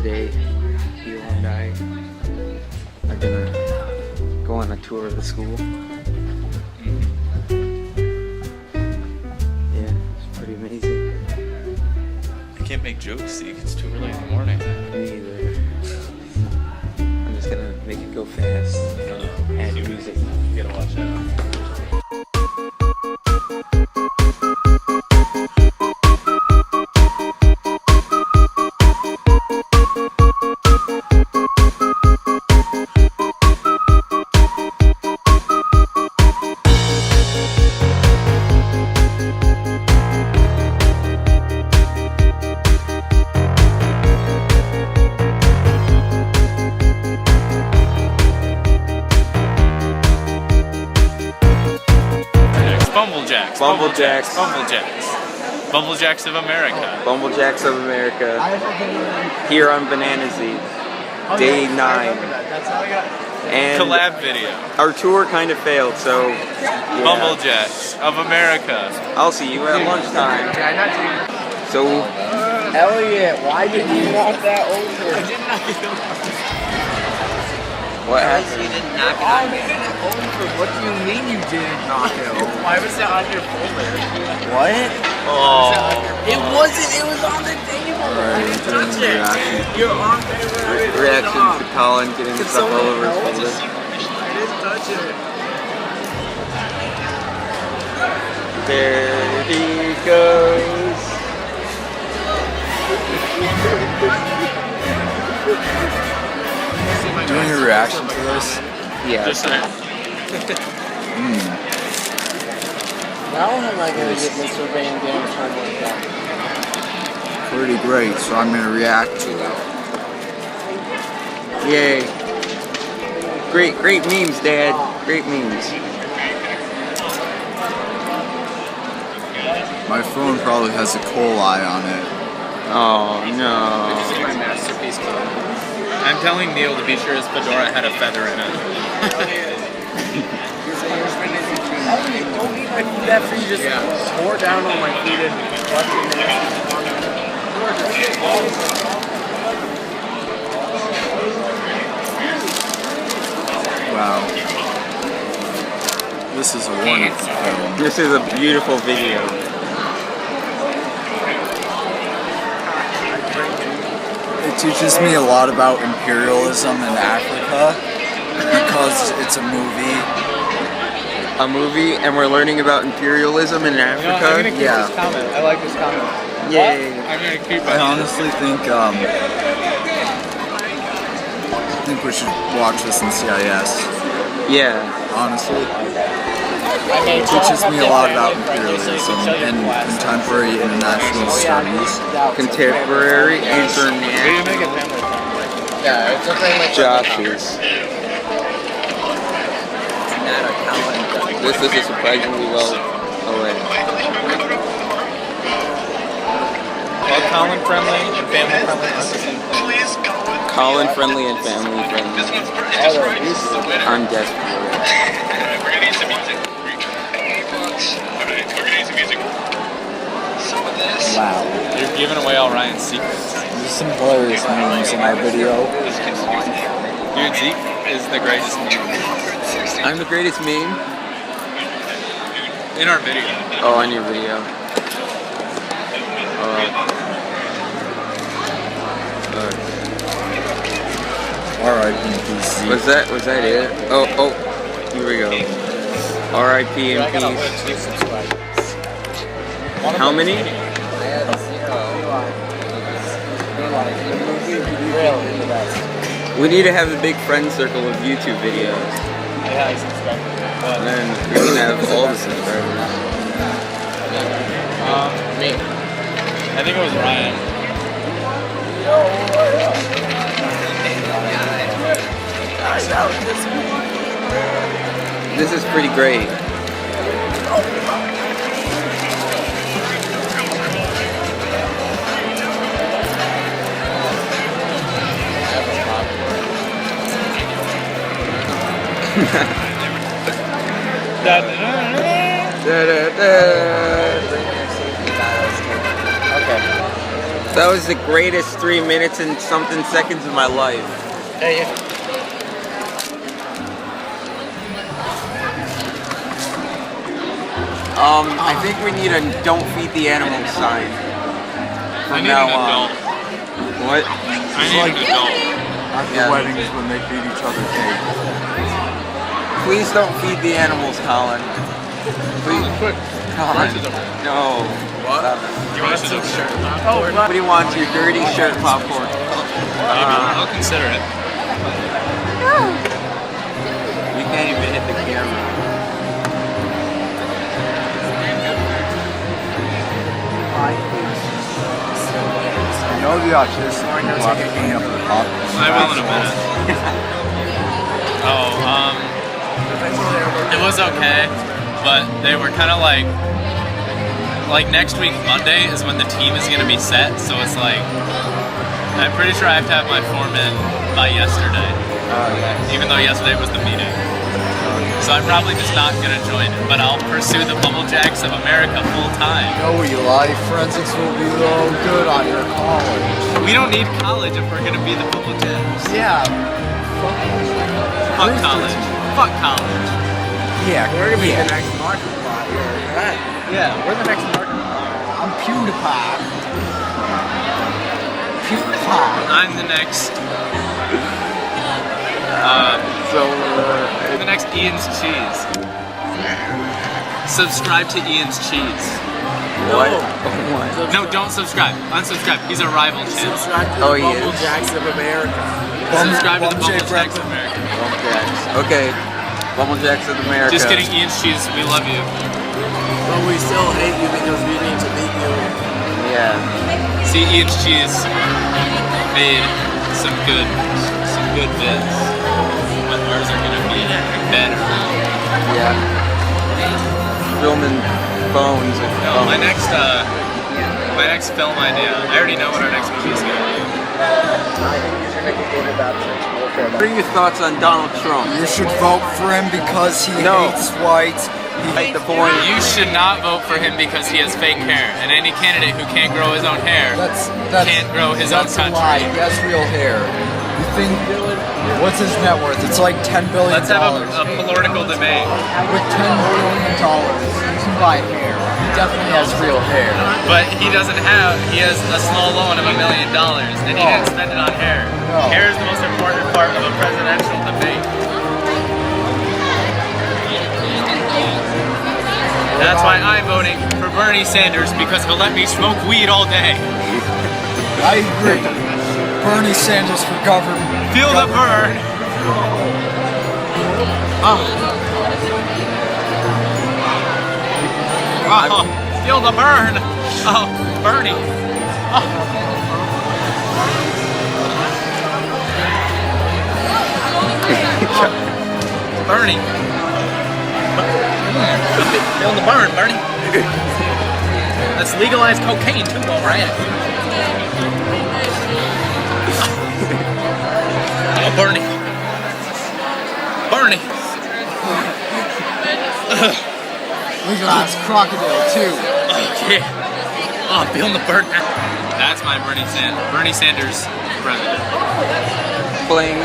today, Hilo and I are gonna go on a tour of the school. Yeah, it's pretty amazing. I can't make jokes, Zeke. It's too early in the morning. Me either. I'm just gonna make it go fast. Add music. You gotta watch out. Bumblejacks. Bumblejacks. Bumblejacks. Bumblejacks of America. Bumblejacks of America. Here on Banana Zeke. Day 9. And Collab video. our tour kind of failed, so yeah. Bumblejacks of America. I'll see you at lunchtime. So, Elliot, why did you knock that over? I did not get over. what happened? You didn't knock it over. What do you mean you didn't knock it over? Why was that on your folder? What? Oh. It wasn't. It was on the table. I didn't touch it. You're on there. Reaction to Colin getting stuff all over his folder. I didn't touch it. There he goes. Doing a reaction to this? Yeah. Just saying. Now how am I going to get Mr. Van Damme turned like that? Pretty great, so I'm gonna react to it. Yay. Great memes, Dad. Great memes. My phone probably has a coli on it. Oh, no. My masterpiece code. I'm telling Neil to be sure his fedora had a feather in it. Don't eat my food after you just pour down on my food and fucking Wow. This is a wonderful film. This is a beautiful video. It teaches me a lot about imperialism in Africa because it's a movie. A movie, and we're learning about imperialism in Africa. I'm gonna keep this comment. I like this comment. Yay. I'm gonna keep it. I honestly think we should watch this in CIS. Yeah. Honestly, it teaches me a lot about imperialism and contemporary international studies. Contemporary Will you international make a family? Yeah, it's okay. jockeys. This is a surprisingly well away. Well, Colin friendly and family friendly aren't the same thing. Colin friendly and family friendly. I'm desperate. We're gonna need some music. Alright, we're gonna need some music. Some of this. Wow. You're giving away all Ryan's secrets. There's some hilarious memes in our video. Dude, Zeke is the greatest meme I'm the greatest meme. in our video. Oh, on your video. Alright, NPC. Was that it? Oh, here we go. R.I.P. in peace. How many? I had 0. We need to have a big friend circle of YouTube videos. Yeah, I subscribe to that. And then we can have all the subscribers. Me. I think it was Ryan. This is pretty great. Okay. That was the greatest 3 minutes and something seconds of my life. Hey, I think we need a "Don't feed the animals" sign. I need now an adult. What? I need an adult. At the Yeah. weddings when they feed each other cake. Please don't feed the animals, Colin. Please. Quick. Colin. No. What? Stop it. You want to shirt? Nobody wants your dirty shirt popcorn. Maybe. I'll consider it. You can't even hit the camera. I know the autistic people have to clean up the popcorn. I will in a minute. It was okay, but they were kind of like next week Monday is when the team is gonna be set, so it's like I'm pretty sure I have to have my form in by yesterday. Even though yesterday was the meeting. So I'm probably just not gonna join it, but I'll pursue the Bubble Jacks of America full time. No, Eli, forensics will be so good on your college. We don't need college if we're gonna be the Bubble Jacks. Yeah. Fuck college. Fuck college. Yeah, we're gonna be the next Markiplier. Yeah. We're the next Markiplier. I'm PewDiePie. PewDiePie. I'm the next. The next Ian's Cheese. Subscribe to Ian's Cheese. What? No, don't subscribe. Unsubscribe. He's a rival channel. Subscribe to Oh, the he Bubble is. Jacks of America. Subscribe to the Bubble Bubble J Jacks of America. Bubble Jacks. Okay. Bubble Jacks of America. Just kidding, Ian's Cheese. We love you. But we still hate you because we need to beat you. Yeah. See, Ian's Cheese made some good bits. But ours are gonna be better. Yeah. Filming bones. And No, my next film idea. I already know what our next movie is gonna be. What are your thoughts on Donald Trump? You should vote for him because he No. hates whites. Make the point. You should not vote for him because he has fake hair. And any candidate who can't grow his own hair That's can't grow his own that's a lie. country. He has real hair. You think what's his net worth? It's like $10 billion. Let's have a political debate. With $10 billion, you can buy hair. He definitely has real hair. But he doesn't have, he has a small loan of $1 million and he didn't spend it on hair. No. Hair is the most important part of a presidential debate. That's why I'm voting for Bernie Sanders because he'll let me smoke weed all day. I agree. Bernie Sanders for government. Feel the burn. Oh, feel the burn. Oh, Bernie. Bernie. Feel the burn, Bernie. Let's legalize cocaine too while we're at it. Oh, Bernie. Bernie. Legalize crocodile too. Yeah. Oh, feeling the burn. That's my Bernie Sanders president. Bling.